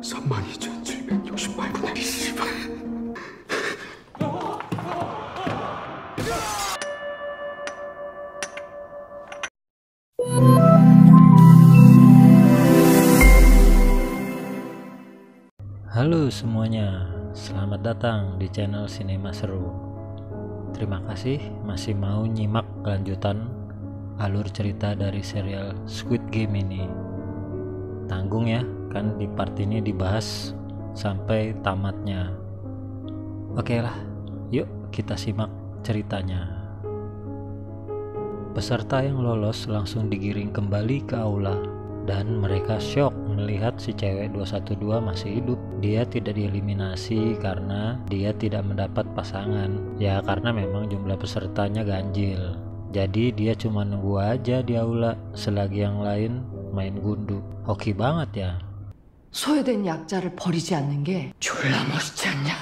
32,768분의 씨발. Halo semuanya, selamat datang di channel Sinema Seru. Terima kasih masih mau nyimak kelanjutan alur cerita dari serial Squid Game ini. Tanggung ya, kan di part ini dibahas sampai tamatnya. Oke lah, yuk kita simak ceritanya. Peserta yang lolos langsung digiring kembali ke aula dan mereka syok melihat si cewek 212 masih hidup. Dia tidak dieliminasi karena dia tidak mendapat pasangan. Ya karena memang jumlah pesertanya ganjil. Jadi dia cuma nunggu aja di aula selagi yang lain main gundu. Hoki banget ya. 소외된 약자를 버리지 않는 게 졸라 멋있지 않냐?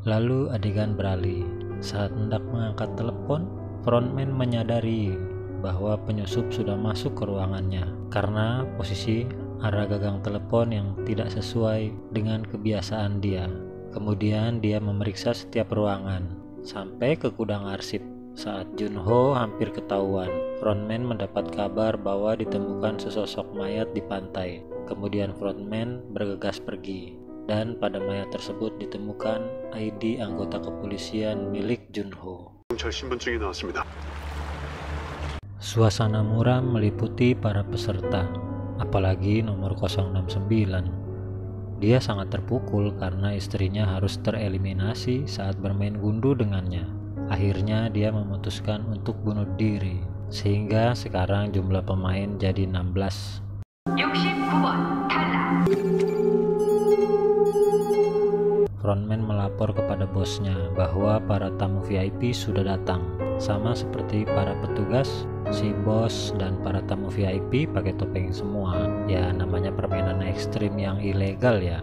Lalu adegan beralih. Saat hendak mengangkat telepon, frontman menyadari bahwa penyusup sudah masuk ke ruangannya karena posisi arah gagang telepon yang tidak sesuai dengan kebiasaan dia. Kemudian dia memeriksa setiap ruangan sampai ke gudang arsip. Saat Junho hampir ketahuan, frontman mendapat kabar bahwa ditemukan sesosok mayat di pantai. Kemudian frontman bergegas pergi dan pada mayat tersebut ditemukan ID anggota kepolisian milik Junho. 신분증이 나왔습니다. Suasana muram meliputi para peserta, apalagi nomor 069. Dia sangat terpukul karena istrinya harus tereliminasi saat bermain gundu dengannya. Akhirnya dia memutuskan untuk bunuh diri, sehingga sekarang jumlah pemain jadi 16. 69번 탈락. Frontman melapor kepada bosnya bahwa para tamu VIP sudah datang. Sama seperti para petugas, si bos dan para tamu VIP pakai topeng semua. Ya namanya permainan ekstrim yang ilegal ya.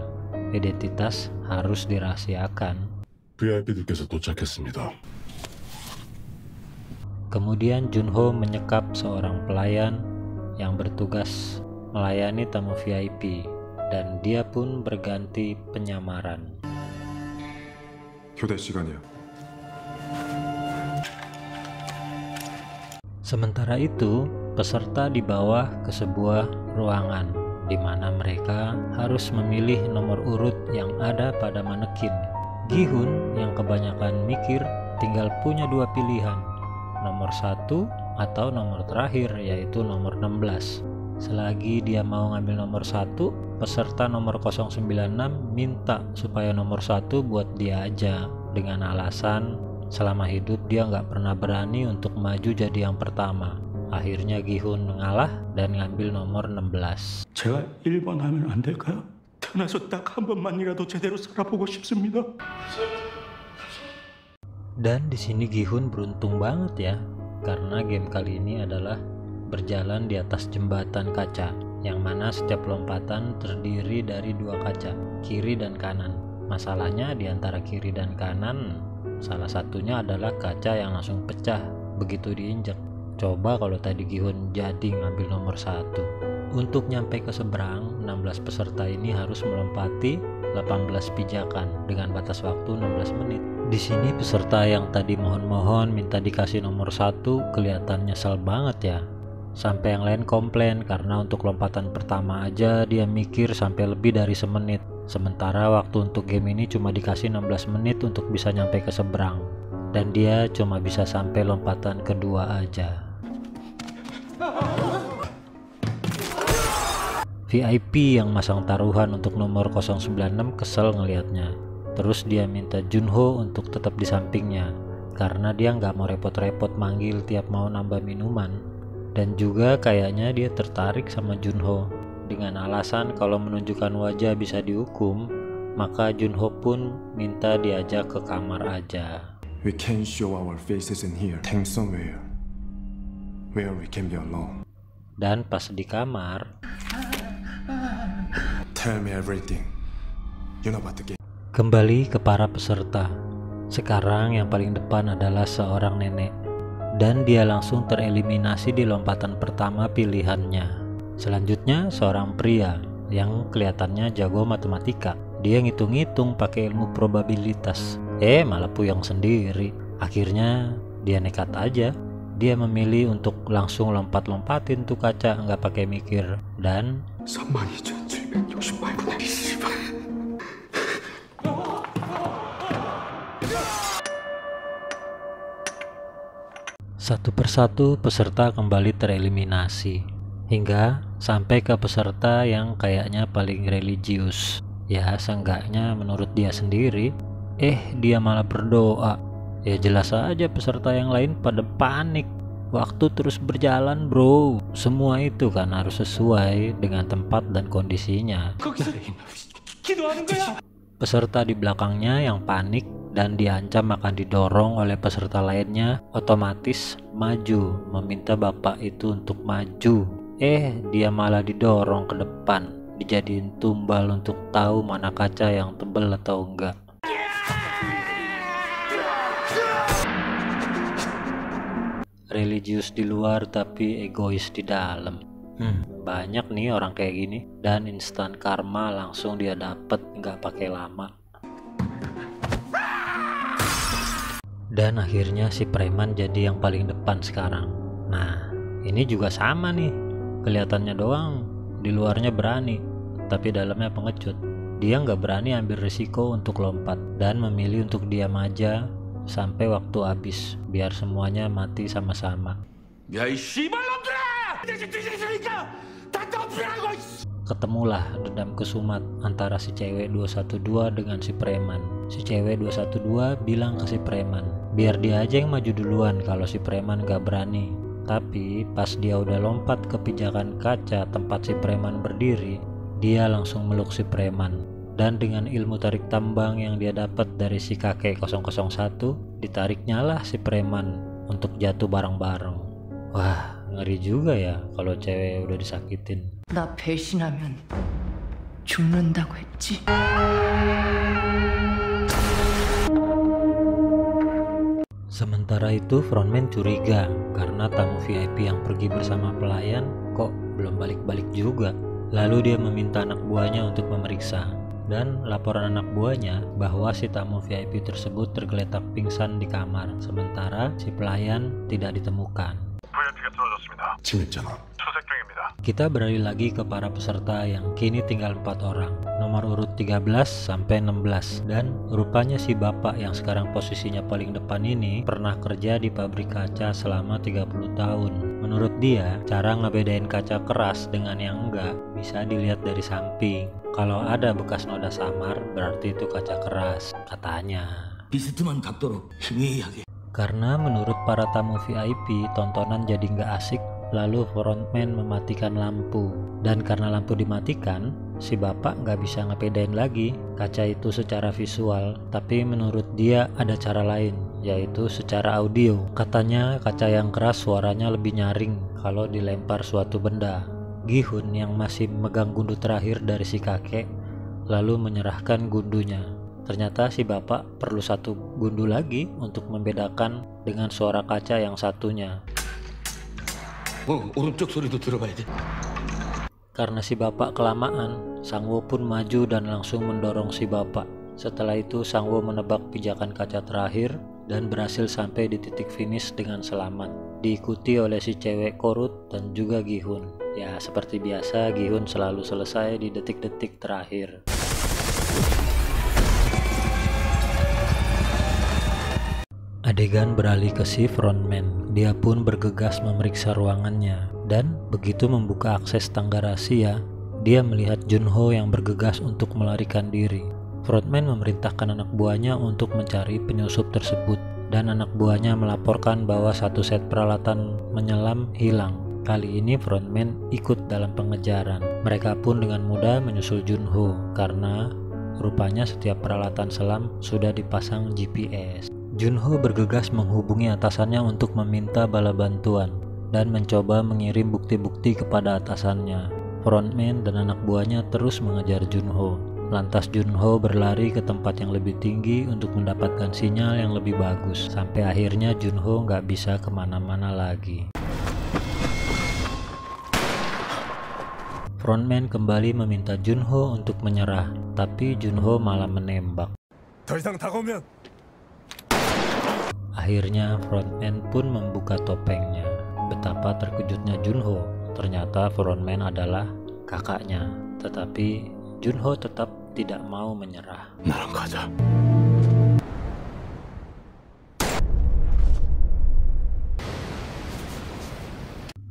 Identitas harus dirahasiakan. VIP들께서 도착했습니다. Kemudian Junho menyekap seorang pelayan yang bertugas melayani tamu VIP dan dia pun berganti penyamaran. 교대 시간이야. Sementara itu, peserta dibawa ke sebuah ruangan di mana mereka harus memilih nomor urut yang ada pada manekin. Gi-hun yang kebanyakan mikir tinggal punya dua pilihan, nomor 1 atau nomor terakhir yaitu nomor 16. Selagi dia mau ngambil nomor 1, peserta nomor 096 minta supaya nomor 1 buat dia aja dengan alasan selama hidup dia nggak pernah berani untuk maju jadi yang pertama. Akhirnya Gi-hun mengalah dan ngambil nomor 16. 제가 1번 하면 안 될까요? 태어나서 딱 한 번만이라도 제대로 살아보고 싶습니다. Dan di sini Gi-hun beruntung banget ya, karena game kali ini adalah berjalan di atas jembatan kaca, yang mana setiap lompatan terdiri dari dua kaca, kiri dan kanan. Masalahnya di antara kiri dan kanan, salah satunya adalah kaca yang langsung pecah begitu diinjak. Coba kalau tadi Gi-hun jadi ngambil nomor 1. Untuk nyampe ke seberang, 16 peserta ini harus melompati 18 pijakan dengan batas waktu 16 menit. Di sini peserta yang tadi mohon-mohon minta dikasih nomor 1 kelihatan nyesel banget ya. Sampai yang lain komplain karena untuk lompatan pertama aja dia mikir sampai lebih dari semenit. Sementara waktu untuk game ini cuma dikasih 16 menit untuk bisa nyampe ke seberang. Dan dia cuma bisa sampai lompatan kedua aja. VIP yang masang taruhan untuk nomor 096 kesel ngelihatnya. Terus dia minta Junho untuk tetap di sampingnya karena dia nggak mau repot-repot manggil tiap mau nambah minuman. Dan juga kayaknya dia tertarik sama Junho dengan alasan kalau menunjukkan wajah bisa dihukum, maka Junho pun minta diajak ke kamar aja. We can show our faces in here. Tank somewhere where we can be alone. Dan pas di kamar, Tell me everything. You know about the game. kembali ke para peserta. Sekarang yang paling depan adalah seorang nenek. Dan dia langsung tereliminasi di lompatan pertama pilihannya. Selanjutnya seorang pria yang kelihatannya jago matematika. Dia ngitung-ngitung pakai ilmu probabilitas. Malah puyeng sendiri. Akhirnya dia nekat aja. Dia memilih untuk langsung lompat-lompatin tuh kaca, nggak pakai mikir. Dan 32,768분의 20번. satu persatu peserta kembali tereliminasi, hingga sampai ke peserta yang kayaknya paling religius. Ya seenggaknya menurut dia sendiri. Dia malah berdoa. Ya jelas aja peserta yang lain pada panik. Waktu terus berjalan bro. Semua itu kan harus sesuai dengan tempat dan kondisinya. Peserta di belakangnya yang panik dan diancam akan didorong oleh peserta lainnya otomatis maju, meminta bapak itu untuk maju. Dia malah didorong ke depan, dijadiin tumbal untuk tahu mana kaca yang tebel atau enggak. Religius di luar tapi egois di dalam. Banyak nih orang kayak gini, dan instan karma langsung dia dapet nggak pakai lama. Dan akhirnya si preman jadi yang paling depan sekarang. Nah ini juga sama nih, kelihatannya doang di luarnya berani tapi dalamnya pengecut. Dia nggak berani ambil risiko untuk lompat dan memilih untuk diam aja sampai waktu habis biar semuanya mati sama-sama. Ketemulah dendam kesumat antara si cewek 212 dengan si preman. Si cewek 212 bilang ke si preman, biar dia aja yang maju duluan kalau si preman gak berani. Tapi pas dia udah lompat ke pijakan kaca tempat si preman berdiri, dia langsung meluk si preman. Dan dengan ilmu tarik tambang yang dia dapat dari si kakek 001, ditariknya lah si preman untuk jatuh bareng-bareng. Wah, ngeri juga ya kalau cewek udah disakitin. 나 배신하면 죽는다고 했지. Sementara itu frontman curiga karena tamu VIP yang pergi bersama pelayan kok belum balik-balik juga. Lalu dia meminta anak buahnya untuk memeriksa. Dan laporan anak buahnya bahwa si tamu VIP tersebut tergeletak pingsan di kamar, sementara si pelayan tidak ditemukan. Kita beralih lagi ke para peserta yang kini tinggal 4 orang, nomor urut 13 sampai 16. Dan rupanya si bapak yang sekarang posisinya paling depan ini pernah kerja di pabrik kaca selama 30 tahun. Menurut dia, cara ngebedain kaca keras dengan yang enggak bisa dilihat dari samping. Kalau ada bekas noda samar berarti itu kaca keras, katanya. Karena menurut para tamu VIP, tontonan jadi nggak asik, lalu frontman mematikan lampu. Dan karena lampu dimatikan, si bapak nggak bisa ngebedain lagi kaca itu secara visual. Tapi menurut dia ada cara lain, yaitu secara audio. Katanya kaca yang keras suaranya lebih nyaring kalau dilempar suatu benda. Gi-hun yang masih megang gundu terakhir dari si kakek lalu menyerahkan gundunya. Ternyata si bapak perlu satu gundu lagi untuk membedakan dengan suara kaca yang satunya. Karena si bapak kelamaan, Sangwo pun maju dan langsung mendorong si bapak. Setelah itu Sangwo menebak pijakan kaca terakhir dan berhasil sampai di titik finish dengan selamat, diikuti oleh si cewek Korut dan juga Gi-hun. Ya seperti biasa, Gi-hun selalu selesai di detik-detik terakhir. Adegan beralih ke si frontman. Dia pun bergegas memeriksa ruangannya, dan begitu membuka akses tangga rahasia, dia melihat Junho yang bergegas untuk melarikan diri. Frontman memerintahkan anak buahnya untuk mencari penyusup tersebut, dan anak buahnya melaporkan bahwa satu set peralatan menyelam hilang. Kali ini frontman ikut dalam pengejaran. Mereka pun dengan mudah menyusul Junho karena rupanya setiap peralatan selam sudah dipasang GPS. Junho bergegas menghubungi atasannya untuk meminta bala bantuan dan mencoba mengirim bukti-bukti kepada atasannya. Frontman dan anak buahnya terus mengejar Junho. Lantas Junho berlari ke tempat yang lebih tinggi untuk mendapatkan sinyal yang lebih bagus. Sampai akhirnya Junho nggak bisa kemana-mana lagi. Frontman kembali meminta Junho untuk menyerah, tapi Junho malah menembak. 더 이상 다가오면 Akhirnya Frontman pun membuka topengnya. Betapa terkejutnya Junho. Ternyata Frontman adalah kakaknya. Tetapi Junho tetap tidak mau menyerah. 나랑 가자.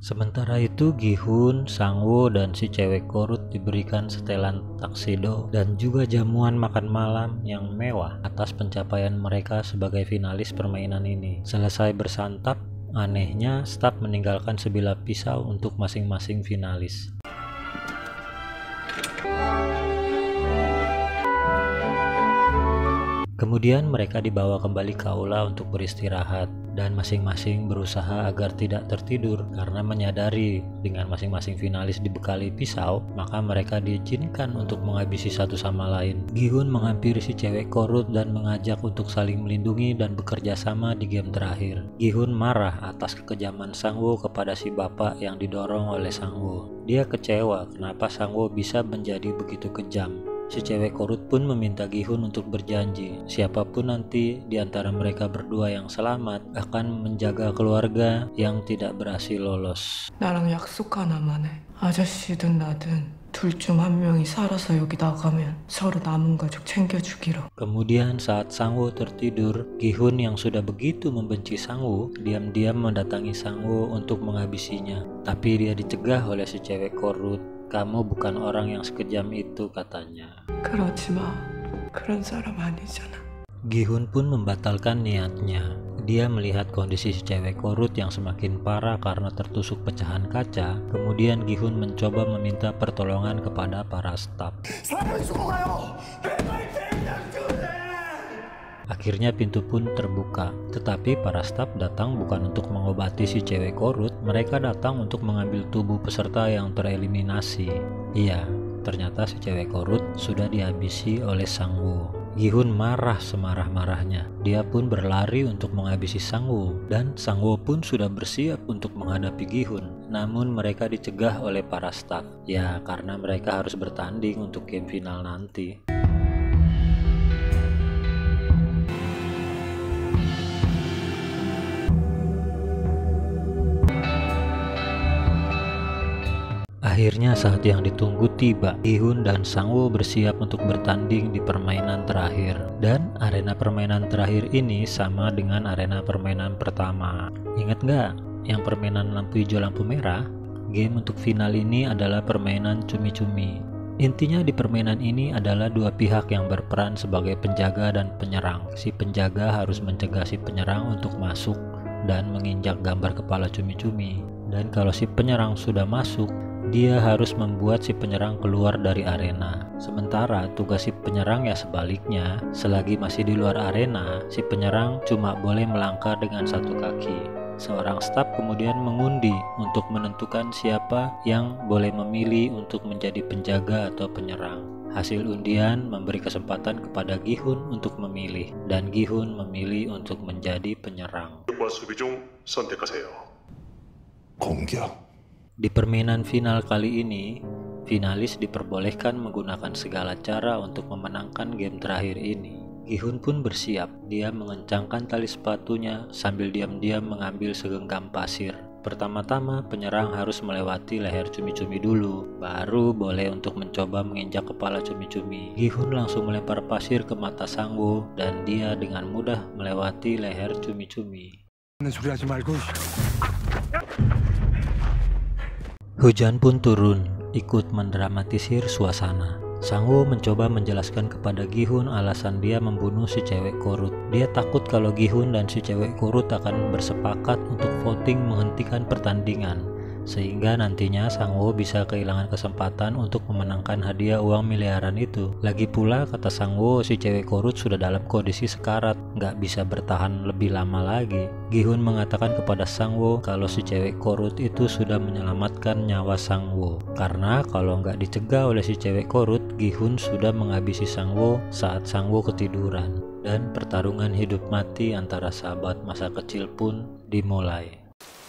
Sementara itu Gi-hun, Sang-woo, dan si cewek korut diberikan setelan taksido dan juga jamuan makan malam yang mewah atas pencapaian mereka sebagai finalis permainan ini. Selesai bersantap, anehnya staf meninggalkan sebilah pisau untuk masing-masing finalis. Kemudian mereka dibawa kembali ke aula untuk beristirahat dan masing-masing berusaha agar tidak tertidur karena menyadari dengan masing-masing finalis dibekali pisau, maka mereka diizinkan untuk menghabisi satu sama lain. Gi-hun menghampiri si cewek korut dan mengajak untuk saling melindungi dan bekerja sama di game terakhir. Gi-hun marah atas kekejaman Sang-woo kepada si bapak yang didorong oleh Sang-woo. Dia kecewa kenapa Sang-woo bisa menjadi begitu kejam. Si cewek korut pun meminta Gi-hun untuk berjanji siapapun nanti di antara mereka berdua yang selamat akan menjaga keluarga yang tidak berhasil lolos. 나랑 약속 하나만 해. 아저씨든 나든 둘 중 한 명이 살아서 여기 나가면 서로 남은 가족 챙겨주기로. Kemudian saat Sang-woo tertidur, Gi-hun yang sudah begitu membenci Sang-woo diam-diam mendatangi Sang-woo untuk menghabisinya. Tapi dia dicegah oleh si cewek korut. Kamu bukan orang yang sekejam itu, katanya. 그러지 마. 그런 사람 아니잖아. Gi-hun pun membatalkan niatnya. Dia melihat kondisi si cewek korut yang semakin parah karena tertusuk pecahan kaca. Kemudian Gi-hun mencoba meminta pertolongan kepada para staf. Akhirnya pintu pun terbuka, tetapi para staf datang bukan untuk mengobati si cewek korut, mereka datang untuk mengambil tubuh peserta yang tereliminasi. Iya, ternyata si cewek korut sudah dihabisi oleh Sang-woo. Gi-hun marah semarah-marahnya. Dia pun berlari untuk menghabisi Sang-woo, dan Sang-woo pun sudah bersiap untuk menghadapi Gi-hun. Namun mereka dicegah oleh para staf. Ya, karena mereka harus bertanding untuk game final nanti. Akhirnya saat yang ditunggu tiba. Gi-hun dan Sang-woo bersiap untuk bertanding di permainan terakhir. Dan arena permainan terakhir ini sama dengan arena permainan pertama. Ingat nggak yang permainan lampu hijau lampu merah? Game untuk final ini adalah permainan cumi-cumi. Intinya di permainan ini adalah dua pihak yang berperan sebagai penjaga dan penyerang. Si penjaga harus mencegah si penyerang untuk masuk dan menginjak gambar kepala cumi-cumi. Dan kalau si penyerang sudah masuk, dia harus membuat si penyerang keluar dari arena. Sementara tugas si penyerang ya sebaliknya, selagi masih di luar arena, si penyerang cuma boleh melangkah dengan satu kaki. Seorang staf kemudian mengundi untuk menentukan siapa yang boleh memilih untuk menjadi penjaga atau penyerang. Hasil undian memberi kesempatan kepada Gi-hun untuk memilih, dan Gi-hun memilih untuk menjadi penyerang. 공격. Di permainan final kali ini, finalis diperbolehkan menggunakan segala cara untuk memenangkan game terakhir ini. Gi-hun pun bersiap. Dia mengencangkan tali sepatunya sambil diam-diam mengambil segenggam pasir. Pertama-tama penyerang harus melewati leher cumi-cumi dulu, baru boleh untuk mencoba menginjak kepala cumi-cumi. Gi-hun langsung melempar pasir ke mata Sang-woo dan dia dengan mudah melewati leher cumi-cumi. Hujan pun turun, ikut mendramatisir suasana. Sang-woo mencoba menjelaskan kepada Gi-hun alasan dia membunuh si cewek korut. Dia takut kalau Gi-hun dan si cewek korut akan bersepakat untuk voting menghentikan pertandingan, sehingga nantinya Sang-woo bisa kehilangan kesempatan untuk memenangkan hadiah uang miliaran itu. Lagi pula kata Sang-woo, si cewek korut sudah dalam kondisi sekarat, nggak bisa bertahan lebih lama lagi. Gi-hun mengatakan kepada Sang-woo kalau si cewek korut itu sudah menyelamatkan nyawa Sang-woo, karena kalau nggak dicegah oleh si cewek korut, Gi-hun sudah menghabisi Sang-woo saat Sang-woo ketiduran. Dan pertarungan hidup mati antara sahabat masa kecil pun dimulai.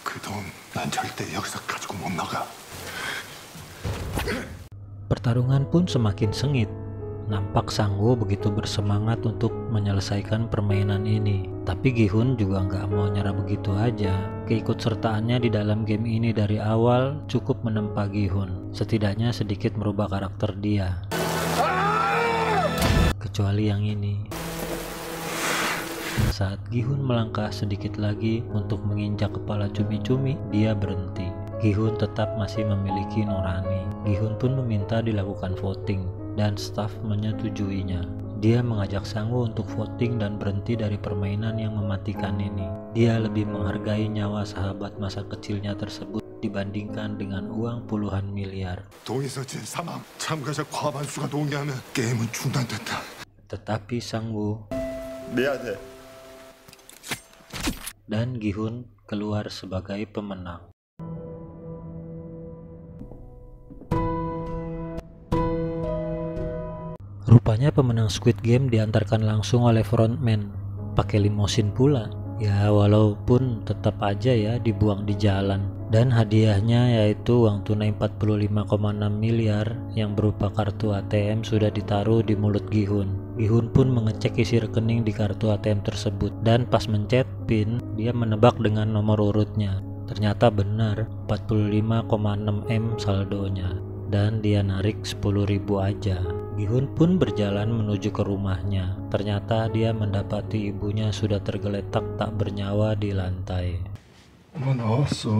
그 돈 난 절대 여기서 가지고 못 나가. Pertarungan pun semakin sengit. Nampak Sang-woo begitu bersemangat untuk menyelesaikan permainan ini. Tapi Gi-hun juga nggak mau nyerah begitu aja. Keikutsertaannya di dalam game ini dari awal cukup menempa Gi-hun. Setidaknya sedikit merubah karakter dia. Kecuali yang ini. Saat Gi-hun melangkah sedikit lagi untuk menginjak kepala cumi-cumi, dia berhenti. Gi-hun tetap masih memiliki nurani. Gi-hun pun meminta dilakukan voting dan staf menyetujuinya. Dia mengajak Sang-woo untuk voting dan berhenti dari permainan yang mematikan ini. Dia lebih menghargai nyawa sahabat masa kecilnya tersebut dibandingkan dengan uang puluhan miliar. 동에서 진 사망. 참가자 과반수가 동의하면 게임은 중단된다. Tetapi Sang-woo 미안해. dan Gi-hun keluar sebagai pemenang. Rupanya pemenang Squid Game diantarkan langsung oleh frontman, pakai limosin pula. Ya walaupun tetap aja ya dibuang di jalan. Dan hadiahnya yaitu uang tunai 45,6 miliar yang berupa kartu ATM sudah ditaruh di mulut Gi-hun. Gi-hun pun mengecek isi rekening di kartu ATM tersebut dan pas mencet PIN dia menebak dengan nomor urutnya. Ternyata benar 45,6 M saldonya dan dia narik 10.000 aja. Gi-hun pun berjalan menuju ke rumahnya. Ternyata dia mendapati ibunya sudah tergeletak tak bernyawa di lantai. 엄마 나왔어.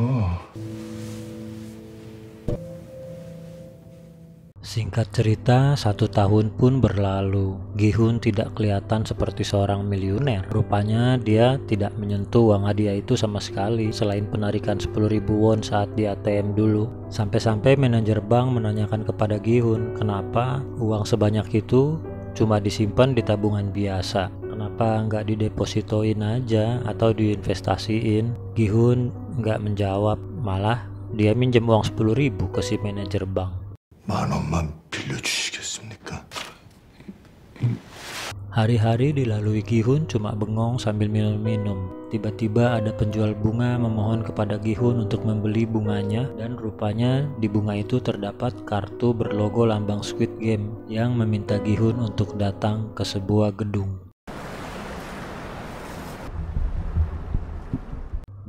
Singkat cerita, 1 tahun pun berlalu. Gi-hun tidak kelihatan seperti seorang miliuner. Rupanya dia tidak menyentuh uang hadiah itu sama sekali, selain penarikan 10.000 won saat di ATM dulu. Sampai-sampai manajer bank menanyakan kepada Gi-hun, kenapa uang sebanyak itu cuma disimpan di tabungan biasa. Kenapa nggak didepositoin aja atau diinvestasiin? Gi-hun nggak menjawab, malah dia minjem uang 10.000 ke si manajer bank. 10,000만 빌려주시겠습니까? Hari-hari dilalui Gi-hun cuma bengong sambil minum-minum. Tiba-tiba ada penjual bunga memohon kepada Gi-hun untuk membeli bunganya dan rupanya di bunga itu terdapat kartu berlogo lambang Squid Game yang meminta Gi-hun untuk datang ke sebuah gedung.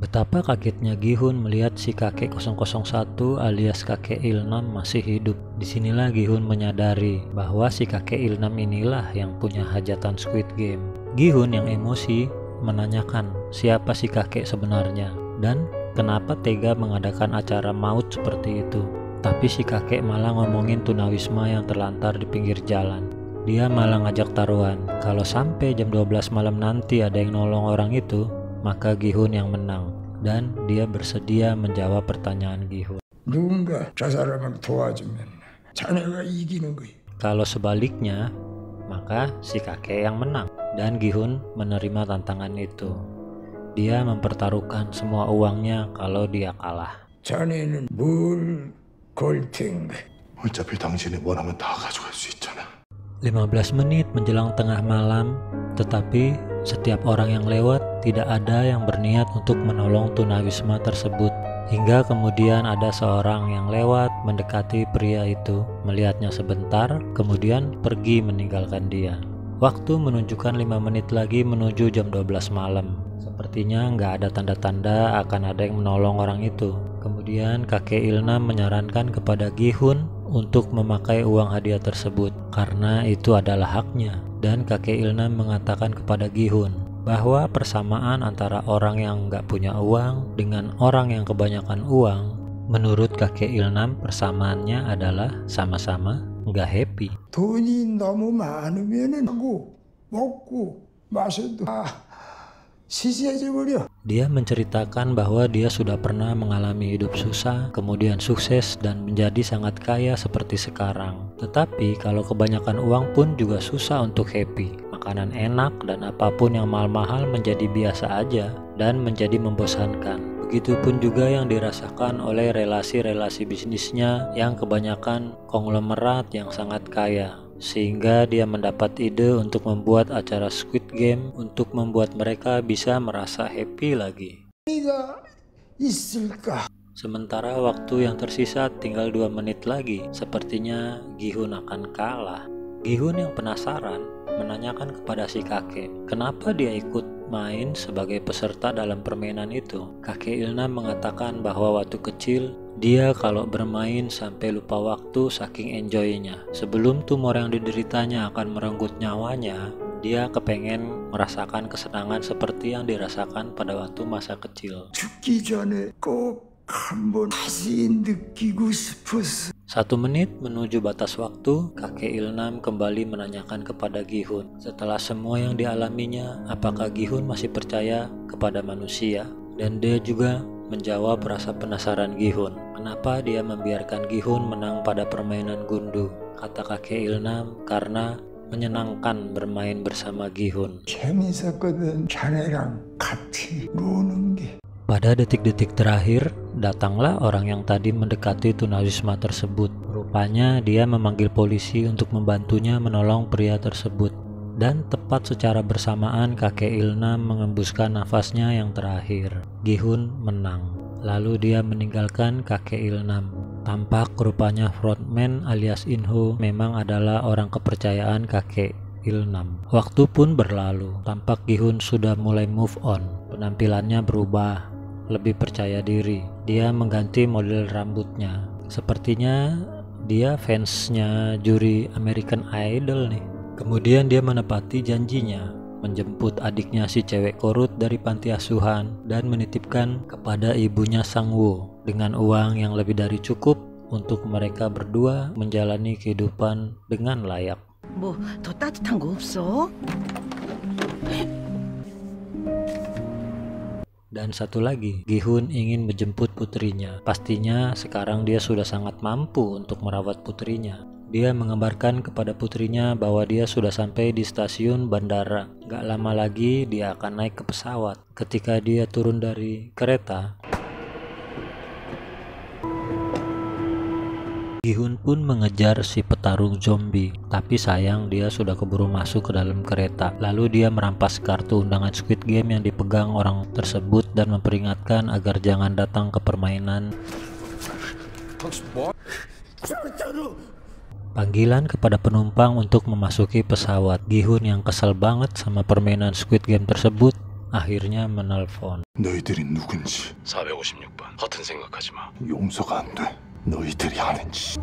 Betapa kagetnya Gi-hun melihat si kakek 001 alias kakek Ilnam masih hidup. Disinilah Gi-hun menyadari bahwa si kakek Ilnam inilah yang punya hajatan Squid Game. Gi-hun yang emosi menanyakan siapa si kakek sebenarnya dan kenapa tega mengadakan acara maut seperti itu. Tapi si kakek malah ngomongin tunawisma yang terlantar di pinggir jalan. Dia malah ngajak taruhan. Kalau sampai jam 12 malam nanti ada yang nolong orang itu, maka Gi-hun yang menang dan dia bersedia menjawab pertanyaan Gi-hun. 누군가 저 사람을 도와주면 자네가 이기는 거야. Kalau sebaliknya, maka si kakek yang menang dan Gi-hun menerima tantangan itu. Dia mempertaruhkan semua uangnya kalau dia kalah. 자네는 뭘 걸 텐가? 어차피 당신이 원하면 다 가져갈 수 있잖아. 15 menit menjelang tengah malam, tetapi setiap orang yang lewat tidak ada yang berniat untuk menolong tunawisma tersebut. Hingga kemudian ada seorang yang lewat mendekati pria itu, melihatnya sebentar, kemudian pergi meninggalkan dia. Waktu menunjukkan 5 menit lagi menuju jam 12 malam. Sepertinya nggak ada tanda-tanda akan ada yang menolong orang itu. Kemudian kakek Ilnam menyarankan kepada Gi-hun untuk memakai uang hadiah tersebut karena itu adalah haknya. Dan kakek Ilnam mengatakan kepada Gi-hun bahwa persamaan antara orang yang nggak punya uang dengan orang yang kebanyakan uang, menurut kakek Ilnam persamaannya adalah sama-sama nggak happy. 돈이 너무 많으면은 하고 먹고 마셔도 시시해져 버려. Dia menceritakan bahwa dia sudah pernah mengalami hidup susah, kemudian sukses dan menjadi sangat kaya seperti sekarang. Tetapi kalau kebanyakan uang pun juga susah untuk happy. Makanan enak dan apapun yang mahal-mahal menjadi biasa aja dan menjadi membosankan. Begitupun juga yang dirasakan oleh relasi-relasi bisnisnya yang kebanyakan konglomerat yang sangat kaya. Sehingga dia mendapat ide untuk membuat acara Squid Game untuk membuat mereka bisa merasa happy lagi. 네가 있을까? Sementara waktu yang tersisa tinggal 2 menit lagi, sepertinya Gi-hun akan kalah. Gi-hun yang penasaran menanyakan kepada si kakek, kenapa dia ikut main sebagai peserta dalam permainan itu. Kakek Il-nam mengatakan bahwa waktu kecil dia kalau bermain sampai lupa waktu saking enjoynya. Sebelum tumor yang dideritanya akan merenggut nyawanya, dia kepengen merasakan kesenangan seperti yang dirasakan pada waktu masa kecil. 죽기 전에 꼭 한번 다시 느끼고 싶었어. 1 menit menuju batas waktu, kakek Il-nam kembali menanyakan kepada Gi-hun. Setelah semua yang dialaminya, apakah Gi-hun masih percaya kepada manusia? Dan dia juga menjawab rasa penasaran Gi-hun. Kenapa dia membiarkan Gi-hun menang pada permainan gundu? Kata kakek Il-nam, karena menyenangkan bermain bersama Gi-hun. 재밌었거든. 자네랑 같이 노는 게. Pada detik-detik terakhir, datanglah orang yang tadi mendekati tunawisma tersebut. Rupanya dia memanggil polisi untuk membantunya menolong pria tersebut. Dan tepat secara bersamaan kakek Il-nam mengembuskan nafasnya yang terakhir. Gi-hun menang. Lalu dia meninggalkan kakek Il-nam. Tampak rupanya frontman alias In-ho memang adalah orang kepercayaan kakek Il-nam. Waktu pun berlalu. Tampak Gi-hun sudah mulai move on. Penampilannya berubah, lebih percaya diri. Dia mengganti model rambutnya. Sepertinya dia fansnya juri American Idol nih. Kemudian dia menepati janjinya, menjemput adiknya si cewek korut dari panti asuhan dan menitipkan kepada ibunya Sang-woo dengan uang yang lebih dari cukup untuk mereka berdua menjalani kehidupan dengan layak. 뭐 더 따뜻한 거 없어? Dan satu lagi, Gi-hun ingin menjemput putrinya. Pastinya sekarang dia sudah sangat mampu untuk merawat putrinya. Dia mengabarkan kepada putrinya bahwa dia sudah sampai di stasiun bandara. Gak lama lagi dia akan naik ke pesawat. Ketika dia turun dari kereta, Gi-hun pun mengejar si petarung zombie, tapi sayang dia sudah keburu masuk ke dalam kereta. Lalu dia merampas kartu undangan Squid Game yang dipegang orang tersebut dan memperingatkan agar jangan datang ke permainan. Panggilan kepada penumpang untuk memasuki pesawat. Gi-hun yang kesal banget sama permainan Squid Game tersebut akhirnya menelpon. 너희들이 누군지 456번 허튼 생각하지 마. 용서가 안 돼. 너희들이 하는 짓.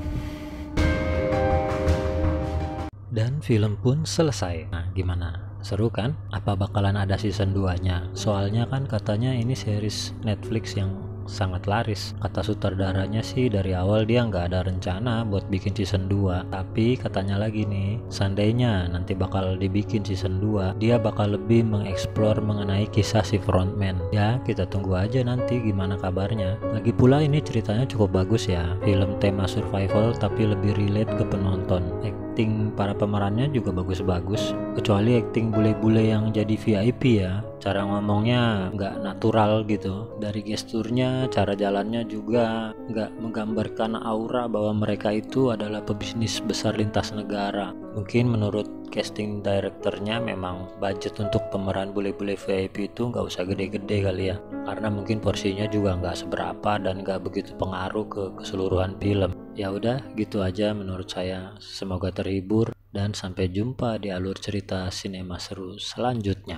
Dan film pun selesai. Nah, gimana? Seru kan? Apa bakalan ada season 2-nya? Soalnya kan katanya ini series Netflix yang sangat laris. Kata sutradaranya sih dari awal dia nggak ada rencana buat bikin season 2. Tapi katanya lagi nih, seandainya nanti bakal dibikin season 2, dia bakal lebih mengeksplor mengenai kisah si frontman. Ya, kita tunggu aja nanti gimana kabarnya. Lagi pula ini ceritanya cukup bagus ya. Film tema survival tapi lebih relate ke penonton. Acting para pemerannya juga bagus-bagus. Kecuali acting bule-bule yang jadi VIP ya. Cara ngomongnya nggak natural gitu. Dari gesturnya, cara jalannya juga nggak menggambarkan aura bahwa mereka itu adalah pebisnis besar lintas negara. Mungkin menurut casting directornya memang budget untuk pemeran bule-bule VIP itu nggak usah gede-gede kali ya. Karena mungkin porsinya juga nggak seberapa dan nggak begitu pengaruh ke keseluruhan film. Ya udah gitu aja menurut saya. Semoga terhibur dan sampai jumpa di alur cerita sinema seru selanjutnya.